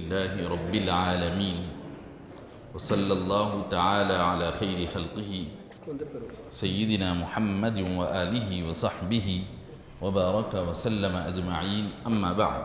لله رب العالمين وصلى الله تعالى على خير خلقه سيدنا محمد وآله وصحبه وبارك وسلم أجمعين أما بعد.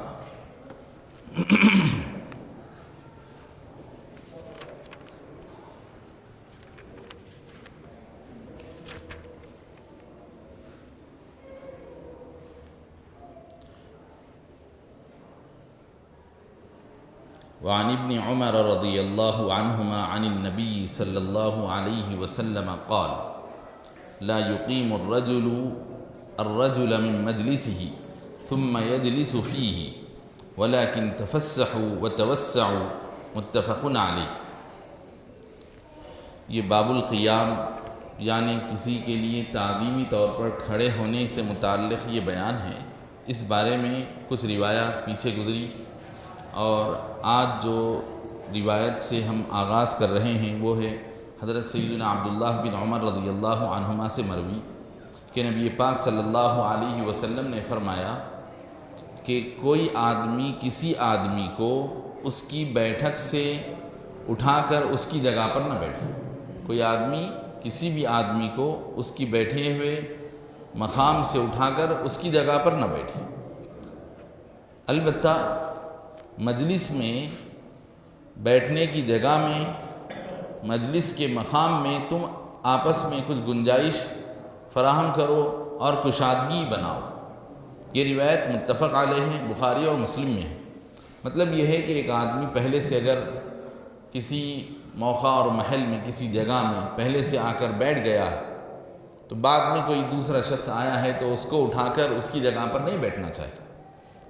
وعن ابن عمر رضي الله عنهما عن النبي صلى الله عليه وسلم قال: لا يقيم الرجل من مجلسه ثم يجلس فيه ولكن تفسحوا وتوسعوا متفق علیہ. یہ باب القیام یعنی کسی کے لیے تعظیمی طور پر کھڑے ہونے سے متعلق یہ بیان ہے. اس بارے میں کچھ روایات پیچھے گزری اور آج جو روایت سے ہم آغاز کر رہے ہیں وہ ہے حضرت سیدنا عبداللہ بن عمر رضی اللہ عنہما سے مروی کہ نبی پاک صلی اللہ علیہ وسلم نے فرمایا کہ کوئی آدمی کسی آدمی کو اس کی بیٹھک سے اٹھا کر اس کی جگہ پر نہ بیٹھے. کوئی آدمی کسی بھی آدمی کو اس کی بیٹھے ہوئے مقام سے اٹھا کر اس کی جگہ پر نہ بیٹھے. البتہ مجلس میں بیٹھنے کی جگہ میں مجلس کے مقام میں تم آپس میں کچھ گنجائش فراہم کرو اور کشادگی بناؤ. یہ روایت متفق علیہ ہے، بخاری اور مسلم میں ہے. مطلب یہ ہے کہ ایک آدمی پہلے سے اگر کسی موقع اور محل میں کسی جگہ میں پہلے سے آ کر بیٹھ گیا تو بعد میں کوئی دوسرا شخص آیا ہے تو اس کو اٹھا کر اس کی جگہ پر نہیں بیٹھنا چاہیے.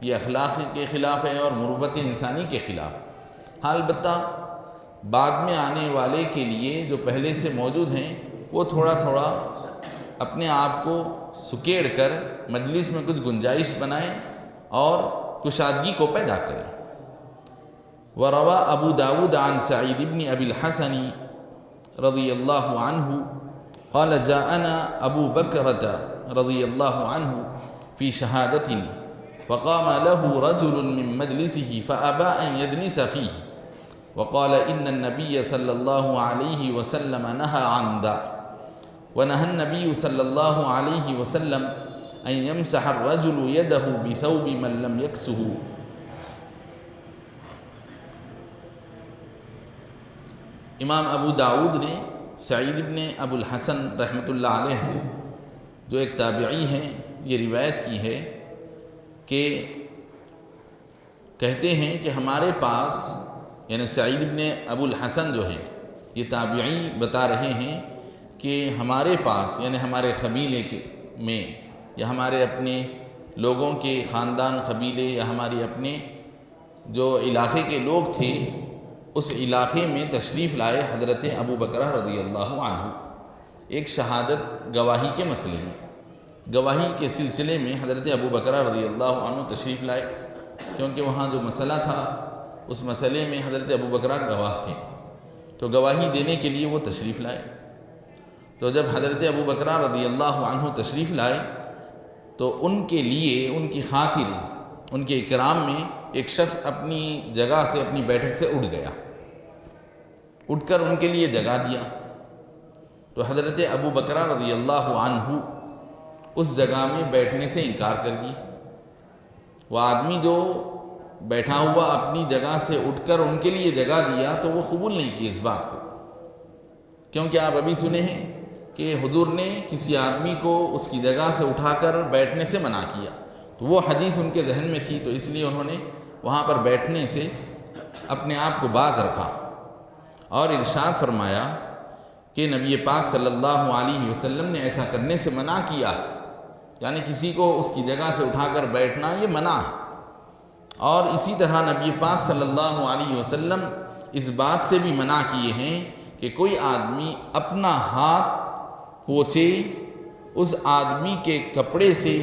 یہ اخلاق کے خلاف ہے اور مروت انسانی کے خلاف. البتہ بعد میں آنے والے کے لیے جو پہلے سے موجود ہیں وہ تھوڑا تھوڑا اپنے آپ کو سکیڑ کر مجلس میں کچھ گنجائش بنائیں اور کشادگی کو پیدا کریں. وروى ابو داود عن سعید بن ابی الحسن رضی اللہ عنہ قال جاءنا ابو بکرۃ رضی اللہ عنہ فی شہادتنا فقام له رجل من مجلسه فأبى أن يجلس فيه وقال إن النبي صلى الله عليه وسلم نهى عن ذلك ونهى النبي صلى الله عليه وسلم أن يمسح الرجل يده بثوب من لم يكسه. امام ابو داود نے سعید بن ابو الحسن رحمۃ اللہ علیہ سے جو ایک تابعی ہیں یہ روایت کی ہے کہ کہتے ہیں کہ ہمارے پاس یعنی سعید بن ابو الحسن جو ہیں یہ تابعی بتا رہے ہیں کہ ہمارے پاس یعنی ہمارے قبیلے میں یا ہمارے اپنے لوگوں کے خاندان قبیلے یا ہمارے اپنے جو علاقے کے لوگ تھے اس علاقے میں تشریف لائے حضرت ابو بکرہ رضی اللہ عنہ ایک شہادت گواہی کے مسئلے میں. گواہی کے سلسلے میں حضرت ابو بکرہ رضی اللہ عنہ تشریف لائے کیونکہ وہاں جو مسئلہ تھا اس مسئلے میں حضرت ابو بکرہ گواہ تھے تو گواہی دینے کے لیے وہ تشریف لائے. تو جب حضرت ابو بکرہ رضی اللہ عنہ تشریف لائے تو ان کے لیے ان کی خاطر ان کے اکرام میں ایک شخص اپنی جگہ سے اپنی بیٹھک سے اٹھ گیا. اٹھ کر ان کے لیے جگہ دیا تو حضرت ابو بکرہ رضی اللہ عنہ اس جگہ میں بیٹھنے سے انکار کر دی. وہ آدمی جو بیٹھا ہوا اپنی جگہ سے اٹھ کر ان کے لیے جگہ دیا تو وہ قبول نہیں کی اس بات کو کیونکہ آپ ابھی سنے ہیں کہ حضور نے کسی آدمی کو اس کی جگہ سے اٹھا کر بیٹھنے سے منع کیا. تو وہ حدیث ان کے ذہن میں تھی تو اس لیے انہوں نے وہاں پر بیٹھنے سے اپنے آپ کو باز رکھا اور ارشاد فرمایا کہ نبی پاک صلی اللہ علیہ وسلم نے ایسا کرنے سے منع کیا یعنی کسی کو اس کی جگہ سے اٹھا کر بیٹھنا یہ منع ہے. اور اسی طرح نبی پاک صلی اللہ علیہ وسلم اس بات سے بھی منع کیے ہیں کہ کوئی آدمی اپنا ہاتھ پوچھے اس آدمی کے کپڑے سے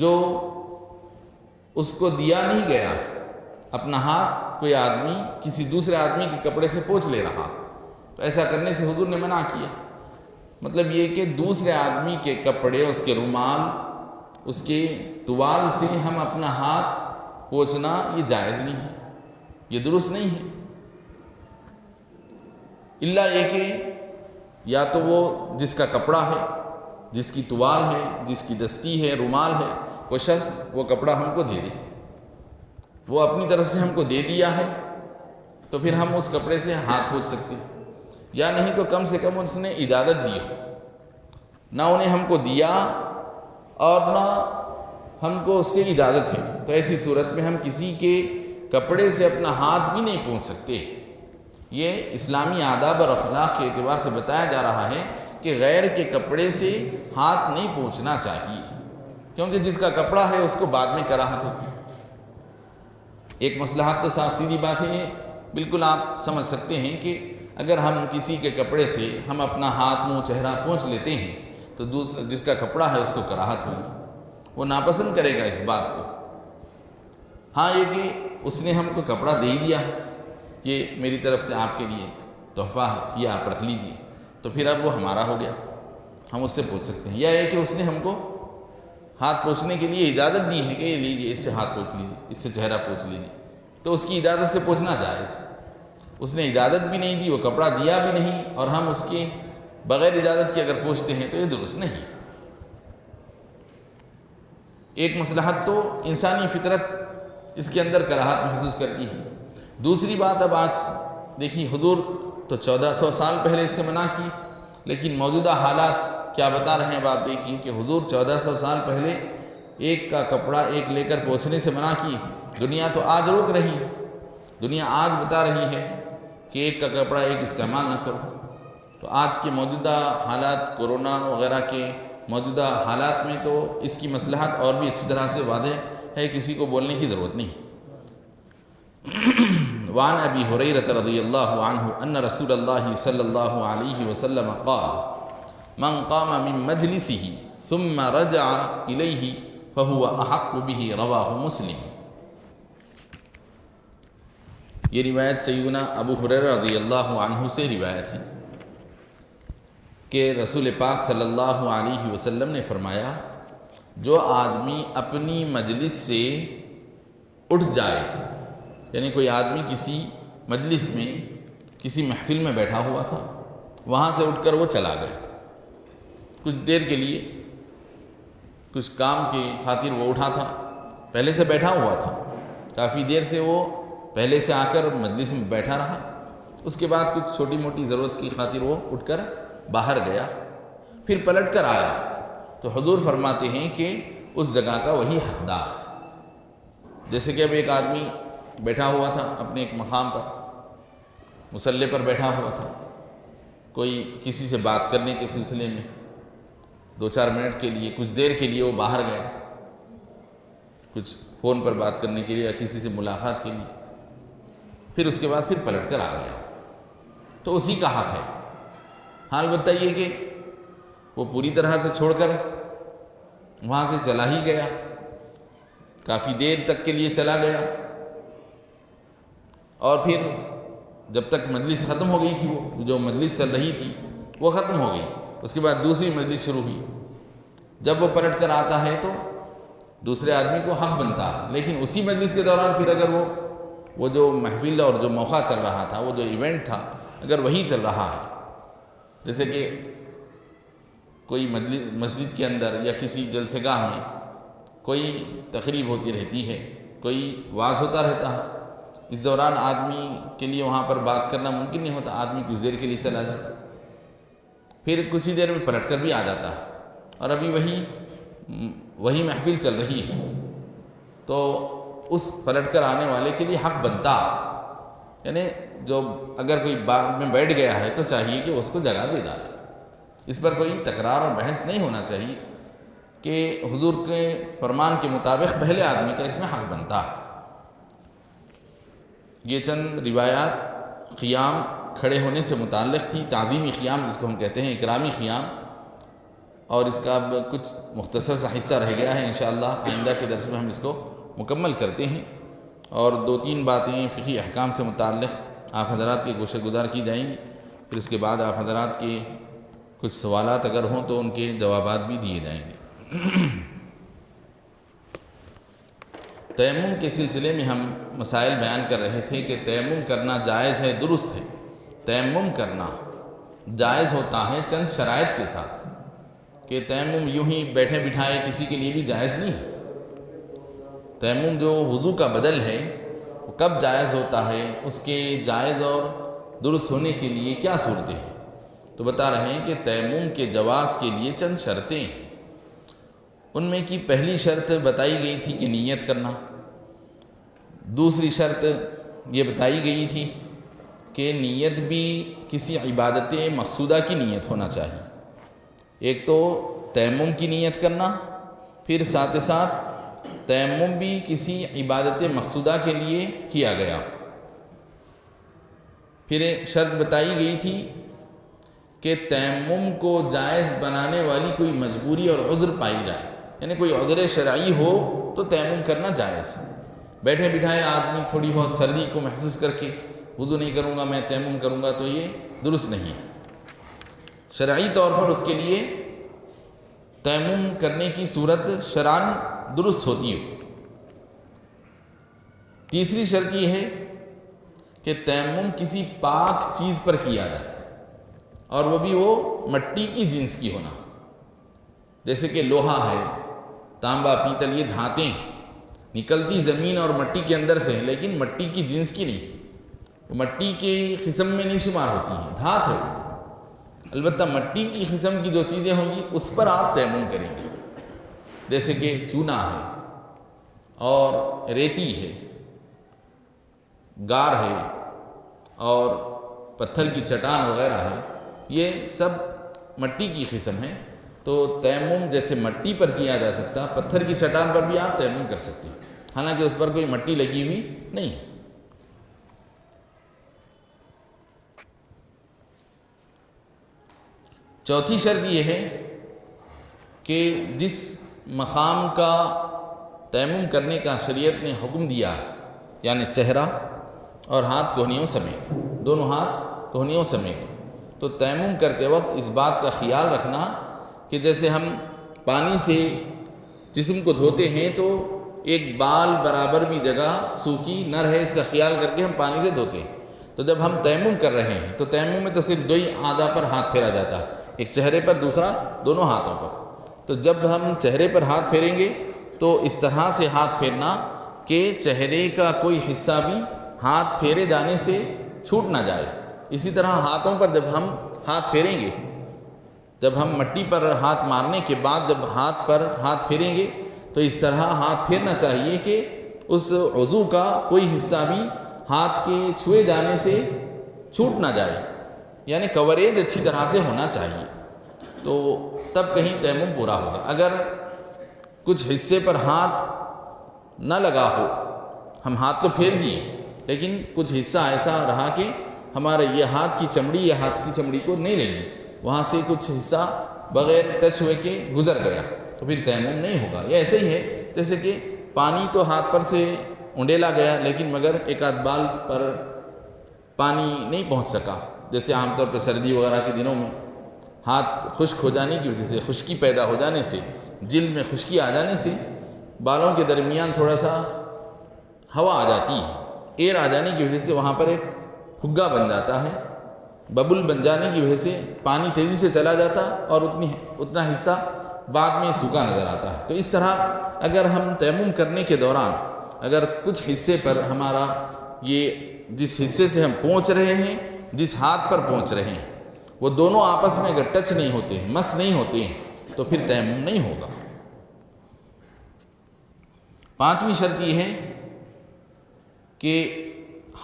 جو اس کو دیا نہیں گیا. اپنا ہاتھ کوئی آدمی کسی دوسرے آدمی کے کپڑے سے پوچھ لے رہا تو ایسا کرنے سے حضور نے منع کیا. مطلب یہ کہ دوسرے آدمی کے کپڑے اس کے رومال اس کے توال سے ہم اپنا ہاتھ پوچھنا یہ جائز نہیں ہے. یہ درست نہیں ہے، الا یہ کہ یا تو وہ جس کا کپڑا ہے، جس کی توال ہے، جس کی دستی ہے، رومال ہے، وہ شخص وہ کپڑا ہم کو دے دے، وہ اپنی طرف سے ہم کو دے دیا ہے تو پھر ہم اس کپڑے سے ہاتھ پوچھ سکتے ہیں، یا نہیں تو کم سے کم اس نے اجازت دی ہو، نہ انہیں ہم کو دیا اور نہ ہم کو اس سے اجازت ہے، تو ایسی صورت میں ہم کسی کے کپڑے سے اپنا ہاتھ بھی نہیں پہنچ سکتے۔ یہ اسلامی آداب اور اخلاق کے اعتبار سے بتایا جا رہا ہے کہ غیر کے کپڑے سے ہاتھ نہیں پہنچنا چاہیے، کیونکہ جس کا کپڑا ہے اس کو بعد میں کراہت ہوتی ہے۔ ایک مصلحت تو صاف سیدھی بات ہے، بالکل آپ سمجھ سکتے ہیں کہ اگر ہم کسی کے کپڑے سے ہم اپنا ہاتھ منہ چہرہ پہنچ لیتے ہیں تو دوسرا جس کا کپڑا ہے اس کو کراہت ہوگی، وہ ناپسند کرے گا اس بات کو۔ ہاں یہ کہ اس نے ہم کو کپڑا دے دیا، یہ میری طرف سے آپ کے لیے تحفہ ہے، یہ آپ رکھ لیجیے، تو پھر اب وہ ہمارا ہو گیا، ہم اس سے پوچھ سکتے ہیں۔ یا یہ کہ اس نے ہم کو ہاتھ پوچھنے کے لیے اجازت دی ہے کہ یہ لیجیے، اس سے ہاتھ پوچھ لیجیے، اس سے چہرہ پوچھ لیجیے، تو اس کی اجازت سے پوچھنا جائز۔ اس نے اجازت بھی نہیں دی، وہ کپڑا دیا بھی نہیں، اور ہم اس کے بغیر اجازت کے اگر پوچھتے ہیں تو یہ درست نہیں۔ ایک مصلحت تو انسانی فطرت اس کے اندر کراہت محسوس کرتی ہے۔ دوسری بات، اب آج دیکھیے حضور تو 1400 سال پہلے اس سے منع کی، لیکن موجودہ حالات کیا بتا رہے ہیں؟ اب آپ دیکھیے کہ حضور 1400 سال پہلے ایک کا کپڑا ایک لے کر پہنچنے سے منع کی، دنیا تو آج روک رہی ہے، دنیا آج بتا رہی ہے کہ ایک کا کپڑا ایک استعمال نہ کرو۔ تو آج کے موجودہ حالات، کورونا وغیرہ کے موجودہ حالات میں تو اس کی مصلحت اور بھی اچھی طرح سے واضح ہے، کسی کو بولنے کی ضرورت نہیں۔ وعن ابی ہریرہ رضی اللہ عنہ ان رسول اللہ صلی اللہ علیہ وسلم قال من قام من مجلسه ثم رجع الیہ فهو احق به رواہ مسلم۔ یہ روایت سیدنا ابو ہریرہ رضی اللہ عنہ سے روایت ہے کہ رسول پاک صلی اللہ علیہ وسلم نے فرمایا، جو آدمی اپنی مجلس سے اٹھ جائے، یعنی کوئی آدمی کسی مجلس میں، کسی محفل میں بیٹھا ہوا تھا، وہاں سے اٹھ کر وہ چلا گیا، کچھ دیر کے لیے کچھ کام کی خاطر وہ اٹھا تھا، پہلے سے بیٹھا ہوا تھا، کافی دیر سے وہ پہلے سے آ کر مجلس میں بیٹھا رہا، اس کے بعد کچھ چھوٹی موٹی ضرورت کی خاطر وہ اٹھ کر باہر گیا، پھر پلٹ کر آیا، تو حضور فرماتے ہیں کہ اس جگہ کا وہی حقدار۔ جیسے کہ اب ایک آدمی بیٹھا ہوا تھا اپنے ایک مقام پر، مصلی پر بیٹھا ہوا تھا، کوئی کسی سے بات کرنے کے سلسلے میں 2-4 منٹ کے لیے، کچھ دیر کے لیے وہ باہر گیا، کچھ فون پر بات کرنے کے لیے یا کسی سے ملاقات کے لیے، پھر اس کے بعد پھر پلٹ کر آ گیا، تو اسی کا حق ہے۔ حال بتائیے کہ وہ پوری طرح سے چھوڑ کر وہاں سے چلا ہی گیا، کافی دیر تک کے لیے چلا گیا، اور پھر جب تک مجلس ختم ہو گئی تھی، وہ جو مجلس چل رہی تھی وہ ختم ہو گئی، اس کے بعد دوسری مجلس شروع ہوئی، جب وہ پلٹ کر آتا ہے تو دوسرے آدمی کو حق بنتا ہے، لیکن اسی مجلس کے دوران پھر اگر وہ جو محفل اور جو موقع چل رہا تھا، وہ جو ایونٹ تھا، اگر وہی چل رہا ہے، جیسے کہ کوئی مسجد کے اندر یا کسی جلسہ گاہ میں کوئی تقریب ہوتی رہتی ہے، کوئی وعظ ہوتا رہتا ہے، اس دوران آدمی کے لیے وہاں پر بات کرنا ممکن نہیں ہوتا، آدمی کچھ دیر کے لیے چلا جاتا، پھر کچھ ہی دیر میں پلٹ کر بھی آ جاتا ہے، اور ابھی وہی محفل چل رہی ہے، تو اس پلٹ کر آنے والے کے لیے حق بنتا، یعنی جو اگر کوئی بات میں بیٹھ گیا ہے تو چاہیے کہ اس کو جگہ دے ڈالے، اس پر کوئی تکرار اور بحث نہیں ہونا چاہیے کہ حضور کے فرمان کے مطابق پہلے آدمی کا اس میں حق بنتا۔ یہ چند روایات قیام کھڑے ہونے سے متعلق تھی، تعظیمی قیام جس کو ہم کہتے ہیں، اکرامی قیام، اور اس کا اب کچھ مختصر سا حصہ رہ گیا ہے، انشاءاللہ آئندہ کے درس میں ہم اس کو مکمل کرتے ہیں، اور 2-3 باتیں فقہی احکام سے متعلق آپ حضرات کے گوشہ گزار کی جائیں گی، پھر اس کے بعد آپ حضرات کے کچھ سوالات اگر ہوں تو ان کے جوابات بھی دیے جائیں گے۔ تیمم کے سلسلے میں ہم مسائل بیان کر رہے تھے کہ تیمم کرنا جائز ہے، درست ہے۔ تیمم کرنا جائز ہوتا ہے چند شرائط کے ساتھ، کہ تیمم یوں ہی بیٹھے بٹھائے کسی کے لیے بھی جائز نہیں ہے۔ تیمم جو وضو کا بدل ہے وہ کب جائز ہوتا ہے، اس کے جائز اور درست ہونے کے لیے کیا صورتیں ہیں؟ تو بتا رہے ہیں کہ تیمم کے جواز کے لیے چند شرطیں ہیں۔ ان میں کی پہلی شرط بتائی گئی تھی کہ نیت کرنا، دوسری شرط یہ بتائی گئی تھی کہ نیت بھی کسی عبادت مقصودہ کی نیت ہونا چاہیے۔ ایک تو تیمم کی نیت کرنا، پھر ساتھ ساتھ تیمم بھی کسی عبادت مقصودہ کے لیے کیا گیا۔ پھر شرط بتائی گئی تھی کہ تیمم کو جائز بنانے والی کوئی مجبوری اور عذر پائی جائے، یعنی کوئی عذر شرعی ہو تو تیمم کرنا جائز ہے۔ بیٹھے بٹھائے آدمی تھوڑی بہت سردی کو محسوس کر کے وضو نہیں کروں گا میں تیمم کروں گا، تو یہ درست نہیں ہے۔ شرعی طور پر اس کے لیے تیمم کرنے کی صورت شرعاً درست ہوتی ہے۔ تیسری شرط یہ ہے کہ تیمم کسی پاک چیز پر کیا جائے، اور وہ بھی وہ مٹی کی جنس کی ہونا، جیسے کہ لوہا ہے، تانبا، پیتل، یہ دھاتیں نکلتی زمین اور مٹی کے اندر سے ہیں، لیکن مٹی کی جنس کی نہیں، مٹی کے قسم میں نہیں شمار ہوتی ہیں، دھات ہے۔ البتہ مٹی کی قسم کی جو چیزیں ہوں گی اس پر آپ تیمم کریں گے، جیسے کہ چونا ہے اور ریتی ہے، گار ہے اور پتھر کی چٹان وغیرہ ہے، یہ سب مٹی کی قسم ہے۔ تو تیمم جیسے مٹی پر کیا جا سکتا، پتھر کی چٹان پر بھی آپ تیمم کر سکتے ہیں، حالانکہ اس پر کوئی مٹی لگی ہوئی نہیں۔ چوتھی شرط یہ ہے کہ جس مقام کا تیمم کرنے کا شریعت نے حکم دیا، یعنی چہرہ اور ہاتھ کوہنیوں سمیت، دونوں ہاتھ کوہنیوں سمیت، تو تیمم کرتے وقت اس بات کا خیال رکھنا کہ جیسے ہم پانی سے جسم کو دھوتے ہیں تو ایک بال برابر بھی جگہ سوکھی نہ رہے، اس کا خیال کر کے ہم پانی سے دھوتے ہیں۔ تو جب ہم تیمم کر رہے ہیں تو تیمم میں تو صرف دو ہی اعضاء پر ہاتھ پھیرا جاتا ہے، ایک چہرے پر، دوسرا دونوں ہاتھوں پر۔ تو جب ہم چہرے پر ہاتھ پھیریں گے تو اس طرح سے ہاتھ پھیرنا کہ چہرے کا کوئی حصہ بھی ہاتھ پھیرے جانے سے چھوٹ نہ جائے۔ اسی طرح ہاتھوں پر جب ہم ہاتھ پھیریں گے، جب ہم مٹی پر ہاتھ مارنے کے بعد جب ہاتھ پر ہاتھ پھیریں گے تو اس طرح ہاتھ پھیرنا چاہیے کہ اس عضو کا کوئی حصہ بھی ہاتھ کے چھوئے جانے سے چھوٹ نہ جائے، یعنی کوریج اچھی طرح سے ہونا چاہیے، تو تب کہیں تیمم پورا ہوگا۔ اگر کچھ حصے پر ہاتھ نہ لگا ہو، ہم ہاتھ تو پھیر دیے لیکن کچھ حصہ ایسا رہا کہ ہمارے یہ ہاتھ کی چمڑی یا ہاتھ کی چمڑی کو نہیں لگی، وہاں سے کچھ حصہ بغیر ٹچ ہوئے کے گزر گیا، تو پھر تیمم نہیں ہوگا۔ یہ ایسے ہی ہے جیسے کہ پانی تو ہاتھ پر سے انڈیلا گیا لیکن مگر ایک آدھ بال پر پانی نہیں پہنچ سکا، جیسے عام طور پہ سردی وغیرہ کے دنوں میں ہاتھ خشک ہو جانے کی وجہ سے، خشکی پیدا ہو جانے سے، جلد میں خشکی آ جانے سے بالوں کے درمیان تھوڑا سا ہوا آ جاتی ہے، ایئر آ جانے کی وجہ سے وہاں پر ایک پھگا بن جاتا ہے، ببل بن جانے کی وجہ سے پانی تیزی سے چلا جاتا اور اتنا حصہ بعد میں سوکھا نظر آتا ہے۔ تو اس طرح اگر ہم تیمم کرنے کے دوران اگر کچھ حصے پر ہمارا یہ جس حصے سے ہم پہنچ رہے ہیں، جس ہاتھ پر پہنچ رہے ہیں، وہ دونوں آپس میں اگر ٹچ نہیں ہوتے ہیں، مس نہیں ہوتے ہیں، تو پھر تیمم نہیں ہوگا۔ پانچویں شرط یہ ہے کہ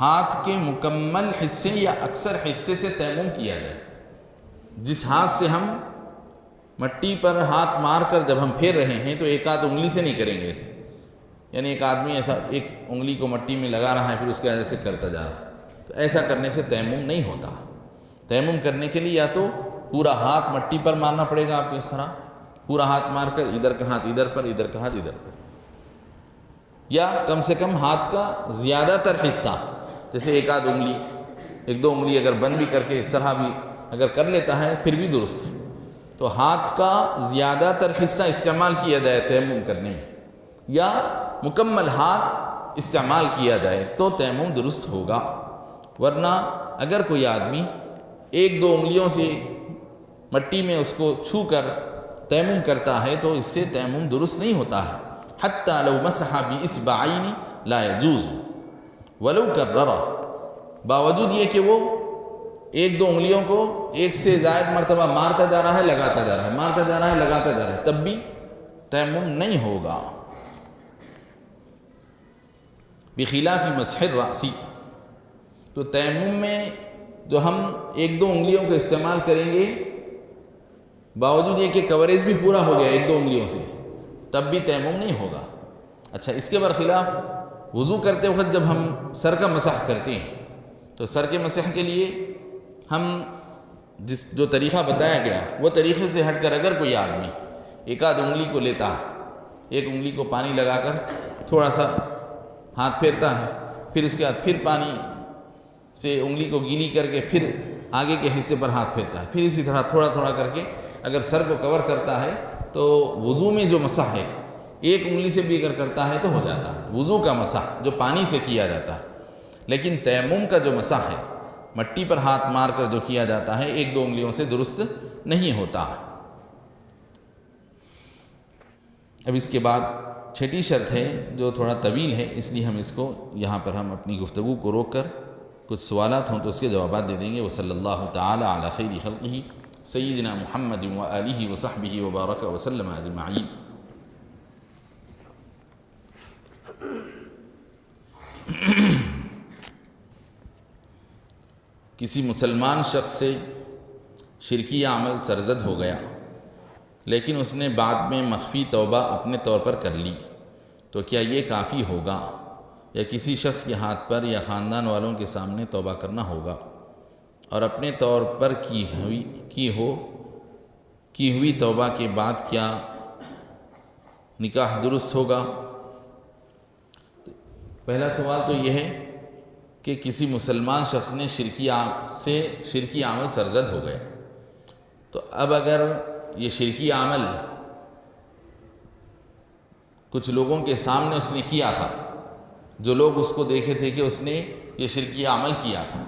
ہاتھ کے مکمل حصے یا اکثر حصے سے تیمم کیا جائے۔ جس ہاتھ سے ہم مٹی پر ہاتھ مار کر جب ہم پھیر رہے ہیں تو ایک آدھ انگلی سے نہیں کریں گے ایسے، یعنی ایک آدمی ایسا ایک انگلی کو مٹی میں لگا رہا ہے پھر اس کے وجہ سے کرتا جا رہا ہے، تو ایسا کرنے سے تیمم نہیں ہوتا۔ تیمم کرنے کے لیے یا تو پورا ہاتھ مٹی پر مارنا پڑے گا آپ کو، اس طرح پورا ہاتھ مار کر ادھر کا ہاتھ ادھر پر، ادھر کا ہاتھ ادھر پر، یا کم سے کم ہاتھ کا زیادہ تر حصہ، جیسے ایک آدھ انگلی، ایک دو انگلی اگر بند بھی کر کے اس طرح بھی اگر کر لیتا ہے پھر بھی درست ہے۔ تو ہاتھ کا زیادہ تر حصہ استعمال کیا جائے تیمم کرنے میں، یا مکمل ہاتھ استعمال کیا جائے تو تیمم درست ہوگا، ورنہ اگر کوئی آدمی ایک دو انگلیوں سے مٹی میں اس کو چھو کر تیمم کرتا ہے تو اس سے تیمم درست نہیں ہوتا ہے۔ حتیٰ لو مسح بإصبعین لا يجوز ولو کررہ، باوجود یہ کہ وہ ایک دو انگلیوں کو ایک سے زائد مرتبہ مارتا جا رہا ہے، لگاتا جا رہا ہے، مارتا جا رہا ہے، لگاتا جا رہا ہے، تب بھی تیمم نہیں ہوگا۔ بخلاف مسح الرأس، تو تیمم میں جو ہم ایک دو انگلیوں کو استعمال کریں گے، باوجود یہ کہ کوریج بھی پورا ہو گیا ایک دو انگلیوں سے، تب بھی تیمم نہیں ہوگا۔ اچھا، اس کے برخلاف وضو کرتے وقت جب ہم سر کا مسح کرتے ہیں تو سر کے مسح کے لیے ہم جو طریقہ بتایا گیا وہ طریقے سے ہٹ کر اگر کوئی آدمی ایک آدھ انگلی کو لیتا ہے، ایک انگلی کو پانی لگا کر تھوڑا سا ہاتھ پھیرتا ہے، پھر اس کے بعد پھر پانی سے انگلی کو گیلی کر کے پھر آگے کے حصے پر ہاتھ پھیرتا ہے، پھر اسی طرح تھوڑا تھوڑا کر کے اگر سر کو کور کرتا ہے تو وضو میں جو مسح ہے ایک انگلی سے بھی اگر کرتا ہے تو ہو جاتا ہے وضو کا مسح جو پانی سے کیا جاتا ہے۔ لیکن تیمم کا جو مسح ہے مٹی پر ہاتھ مار کر جو کیا جاتا ہے ایک دو انگلیوں سے درست نہیں ہوتا۔ اب اس کے بعد چھٹی شرط ہے جو تھوڑا طویل ہے، اس لیے ہم اس کو یہاں پر ہم اپنی گفتگو کو روک کر کچھ سوالات ہوں تو اس کے جوابات دے دیں گے۔ وصلی اللہ تعالی علی خیر خلقہ سیدنا محمد وآلہ وصحبہ وبارک وسلم اجمعین۔ کسی مسلمان شخص سے شرکی عمل سرزد ہو گیا لیکن اس نے بعد میں مخفی توبہ اپنے طور پر کر لی، تو کیا یہ کافی ہوگا یا کسی شخص کے ہاتھ پر یا خاندان والوں کے سامنے توبہ کرنا ہوگا؟ اور اپنے طور پر کی ہوئی توبہ کے بعد کیا نکاح درست ہوگا؟ پہلا سوال تو یہ ہے کہ کسی مسلمان شخص نے شرکی عمل سرزد ہو گیا، تو اب اگر یہ شرکی عمل کچھ لوگوں کے سامنے اس نے کیا تھا، جو لوگ اس کو دیکھے تھے کہ اس نے یہ شرکی عمل کیا تھا،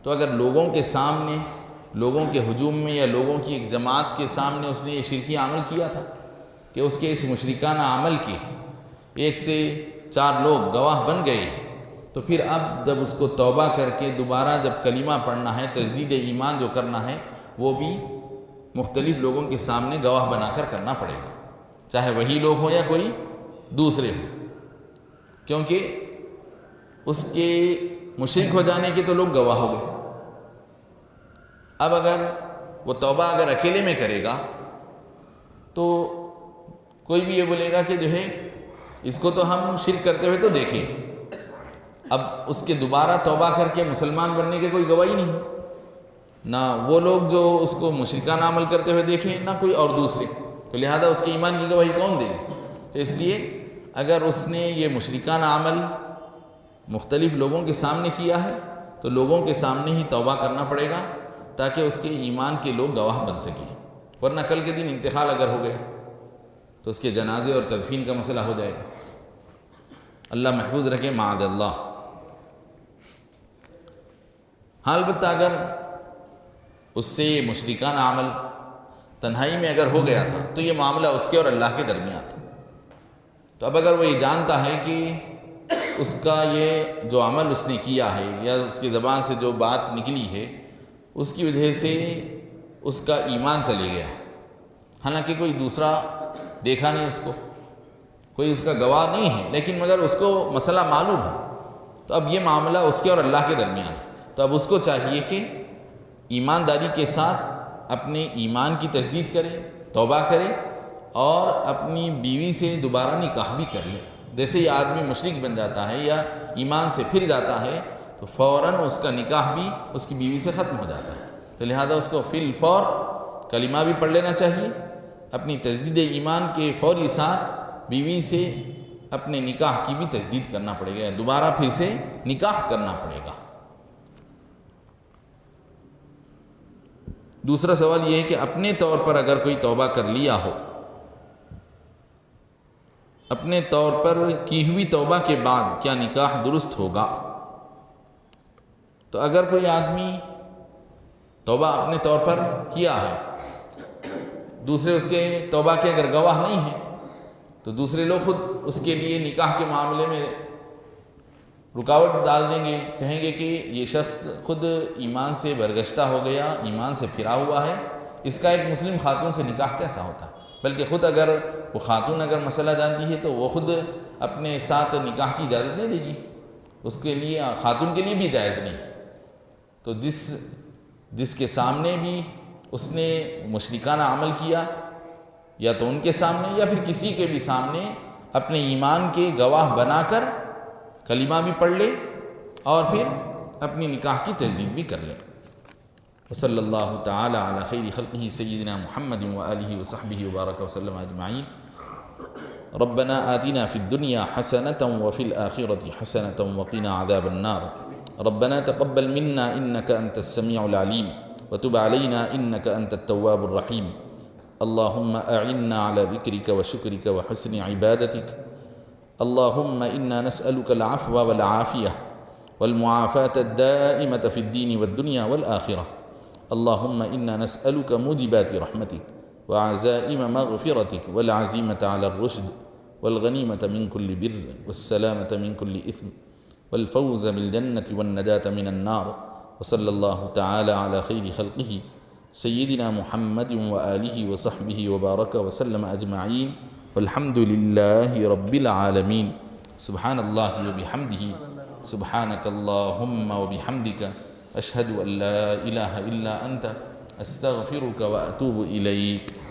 تو اگر لوگوں کے سامنے، لوگوں کے ہجوم میں یا لوگوں کی ایک جماعت کے سامنے اس نے یہ شرکی عمل کیا تھا کہ اس کے اس مشرکانہ عمل کے ایک سے چار لوگ گواہ بن گئے، تو پھر اب جب اس کو توبہ کر کے دوبارہ جب کلمہ پڑھنا ہے، تجدید ایمان جو کرنا ہے، وہ بھی مختلف لوگوں کے سامنے گواہ بنا کر کرنا پڑے گا، چاہے وہی لوگ ہوں یا کوئی دوسرے ہوں، کیونکہ اس کے مشرک ہو جانے کے تو لوگ گواہ ہو گئے۔ اب اگر وہ توبہ اگر اکیلے میں کرے گا تو کوئی بھی یہ بولے گا کہ جو ہے اس کو تو ہم شرک کرتے ہوئے تو دیکھیں، اب اس کے دوبارہ توبہ کر کے مسلمان بننے کے کوئی گواہی نہیں ہے، نہ وہ لوگ جو اس کو مشرکانہ عمل کرتے ہوئے دیکھیں نہ کوئی اور دوسرے، تو لہذا اس کے ایمان کی گواہی کون دے گا؟ تو اس لیے اگر اس نے یہ مشرکانہ عمل مختلف لوگوں کے سامنے کیا ہے تو لوگوں کے سامنے ہی توبہ کرنا پڑے گا تاکہ اس کے ایمان کے لوگ گواہ بن سکیں، ورنہ کل کے دن انتقال اگر ہو گیا تو اس کے جنازے اور تدفین کا مسئلہ ہو جائے گا۔ اللہ محفوظ رکھے، معاذ اللہ۔ ہاں البتہ اگر اس سے مشرکانہ عمل تنہائی میں اگر ہو گیا تھا تو یہ معاملہ اس کے اور اللہ کے درمیان تھا، تو اب اگر وہ یہ جانتا ہے کہ اس کا یہ جو عمل اس نے کیا ہے یا اس کی زبان سے جو بات نکلی ہے اس کی وجہ سے اس کا ایمان چلے گیا، حالانکہ کوئی دوسرا دیکھا نہیں، اس کو کوئی اس کا گواہ نہیں ہے، لیکن مگر اس کو مسئلہ معلوم ہے، تو اب یہ معاملہ اس کے اور اللہ کے درمیان ہے، تو اب اس کو چاہیے کہ ایمانداری کے ساتھ اپنے ایمان کی تجدید کرے، توبہ کرے اور اپنی بیوی سے دوبارہ نکاح بھی کر لے۔ جیسے ہی آدمی مشرک بن جاتا ہے یا ایمان سے پھر جاتا ہے تو فوراً اس کا نکاح بھی اس کی بیوی سے ختم ہو جاتا ہے، تو لہذا اس کو فی الفور کلمہ بھی پڑھ لینا چاہیے، اپنی تجدید ایمان کے فوری ساتھ بیوی سے اپنے نکاح کی بھی تجدید کرنا پڑے گا، دوبارہ پھر سے نکاح کرنا پڑے گا۔ دوسرا سوال یہ ہے کہ اپنے طور پر اگر کوئی توبہ کر لیا ہو اپنے طور پر کی ہوئی توبہ کے بعد کیا نکاح درست ہوگا؟ تو اگر کوئی آدمی توبہ اپنے طور پر کیا ہے، دوسرے اس کے توبہ کے اگر گواہ نہیں ہیں، تو دوسرے لوگ خود اس کے لیے نکاح کے معاملے میں رکاوٹ ڈال دیں گے، کہیں گے کہ یہ شخص خود ایمان سے برگشتہ ہو گیا، ایمان سے پھرا ہوا ہے، اس کا ایک مسلم خاتون سے نکاح کیسا ہوتا؟ بلکہ خود اگر وہ خاتون اگر مسئلہ جانتی ہے تو وہ خود اپنے ساتھ نکاح کی اجازت نہیں دے گی، اس کے لیے خاتون کے لیے بھی جائز نہیں۔ تو جس کے سامنے بھی اس نے مشرکانہ عمل کیا، یا تو ان کے سامنے یا پھر کسی کے بھی سامنے اپنے ایمان کے گواہ بنا کر کلمہ بھی پڑھ لے اور پھر اپنی نکاح کی تجدید بھی کر لے۔ وصلی اللہ تعالی علی خیر خلقہ سیدنا محمد وآلہ وصحبہ وبارک وسلم اجمعین۔ ربنا آتنا فی الدنیا حسنة وفی الآخرة حسنة وقنا عذاب النار۔ ربنا تقبل منا انك انت السمیع العلیم وتب علینا انك انت التواب الرحیم۔ اللهم اعنا على ذکرک وشکرک وحسن عبادتک۔ اللهم إنا نسألك العفو والعافية والمعافاة الدائمة في الدين والدنيا والآخرة۔ اللهم إنا نسألك موجبات رحمتك وعزائم مغفرتك والعزيمة على الرشد والغنيمة من كل بر والسلامة من كل إثم والفوز بالجنة والنجاة من النار۔ وصلى الله تعالى على خير خلقه سيدنا محمد وآله وصحبه وبارك وسلم أجمعين، والحمد لله رب العالمين۔ سبحان الله وبحمده، سبحانك اللهم وبحمدك، أشهد أن لا إله إلا أنت، أستغفرك وأتوب إليك۔